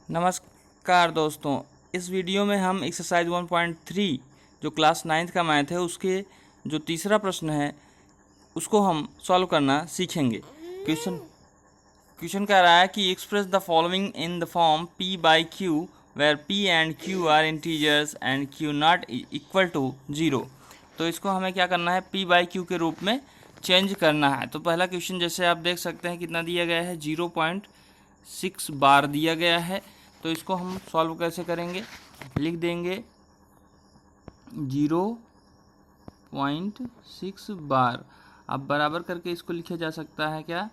नमस्कार दोस्तों, इस वीडियो में हम एक्सरसाइज 1.3 जो क्लास 9th का मैथ है उसके जो तीसरा प्रश्न है उसको हम सॉल्व करना सीखेंगे। क्वेश्चन कह रहा है कि express the following in the form p by q where p and q are integers and q not equal to 0। तो इसको हमें क्या करना है, p बाई क्यू के रूप में चेंज करना है। तो पहला क्वेश्चन जैसे आप देख सकते हैं कितना दिया गया है, 0.6 बार दिया गया है। तो इसको हम सॉल्व कैसे करेंगे, लिख देंगे 0.6 बार। अब बराबर करके इसको लिखा जा सकता है क्या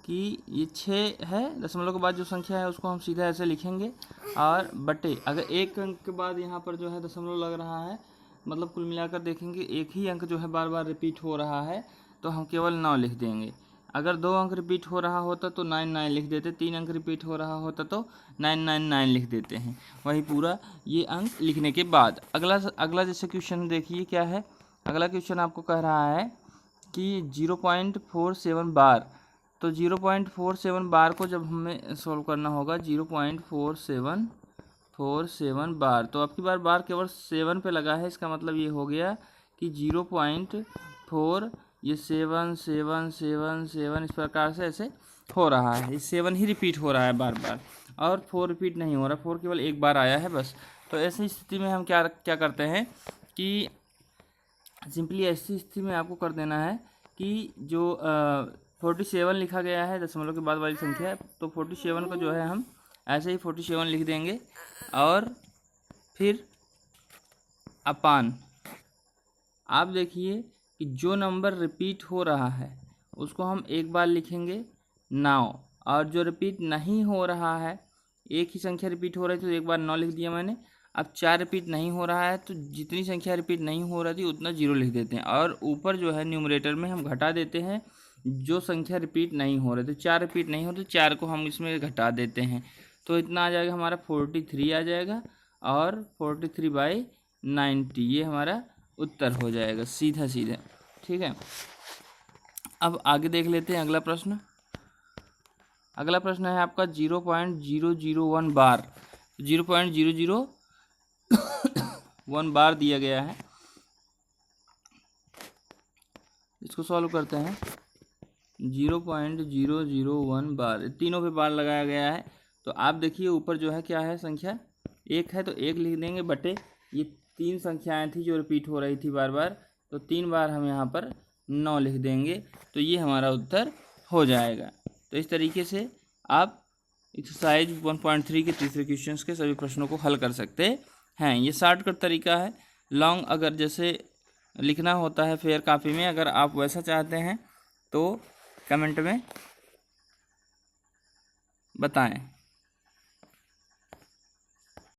कि ये 6 है, दशमलव के बाद जो संख्या है उसको हम सीधा ऐसे लिखेंगे और बटे, अगर एक अंक के बाद यहाँ पर जो है दशमलव लग रहा है, मतलब कुल मिलाकर देखेंगे एक ही अंक जो है बार बार रिपीट हो रहा है तो हम केवल 9 लिख देंगे। अगर 2 अंक रिपीट हो रहा होता तो 9 लिख देते, 3 अंक रिपीट हो रहा होता तो 9 लिख देते हैं। वही पूरा ये अंक लिखने के बाद अगला जैसे क्वेश्चन देखिए क्या है। अगला क्वेश्चन आपको कह रहा है कि 0.47 बार। तो 0.47 बार को जब हमें सॉल्व करना होगा 0.47 बार, तो अब की बार केवल 7 पे लगा है, इसका मतलब ये हो गया कि 0.4 ये 7 इस प्रकार से ऐसे हो रहा है। ये 7 ही रिपीट हो रहा है बार बार और 4 रिपीट नहीं हो रहा, 4 केवल एक बार आया है बस। तो ऐसी स्थिति में हम क्या करते हैं कि सिंपली ऐसी स्थिति में आपको कर देना है कि जो 47 लिखा गया है दशमलव के बाद वाली संख्या है, तो 47 को जो है हम ऐसे ही 47 लिख देंगे और फिर अपान। आप देखिए कि जो नंबर रिपीट हो रहा है उसको हम एक बार लिखेंगे 9, और जो रिपीट नहीं हो रहा है, एक ही संख्या रिपीट हो रही थी तो एक बार 9 लिख दिया मैंने। अब 4 रिपीट नहीं हो रहा है तो जितनी संख्या रिपीट नहीं हो रही थी उतना 0 लिख देते हैं, और ऊपर जो है न्यूमरेटर में हम घटा देते हैं जो संख्या रिपीट नहीं हो रही। तो 4 रिपीट नहीं हो तो 4 को हम इसमें घटा देते हैं, तो इतना आ जाएगा हमारा 43 आ जाएगा, और 43/90 ये हमारा उत्तर हो जाएगा सीधा। ठीक है, अब आगे देख लेते हैं अगला प्रश्न। अगला प्रश्न है आपका 0.001 बार। 0.001 बार दिया गया है, इसको सॉल्व करते हैं। 0.001 बार, तीनों पे बार लगाया गया है। तो आप देखिए ऊपर जो है क्या है, संख्या 1 है तो 1 लिख देंगे, बटे ये 3 संख्याएं थी जो रिपीट हो रही थी बार बार, तो 3 बार हम यहाँ पर 9 लिख देंगे, तो ये हमारा उत्तर हो जाएगा। तो इस तरीके से आप एक्सरसाइज 1.3 के तीसरे क्वेश्चन के सभी प्रश्नों को हल कर सकते हैं। ये शॉर्टकट तरीका है। लॉन्ग अगर जैसे लिखना होता है फेयर कॉपी में, अगर आप वैसा चाहते हैं तो कमेंट में बताएं।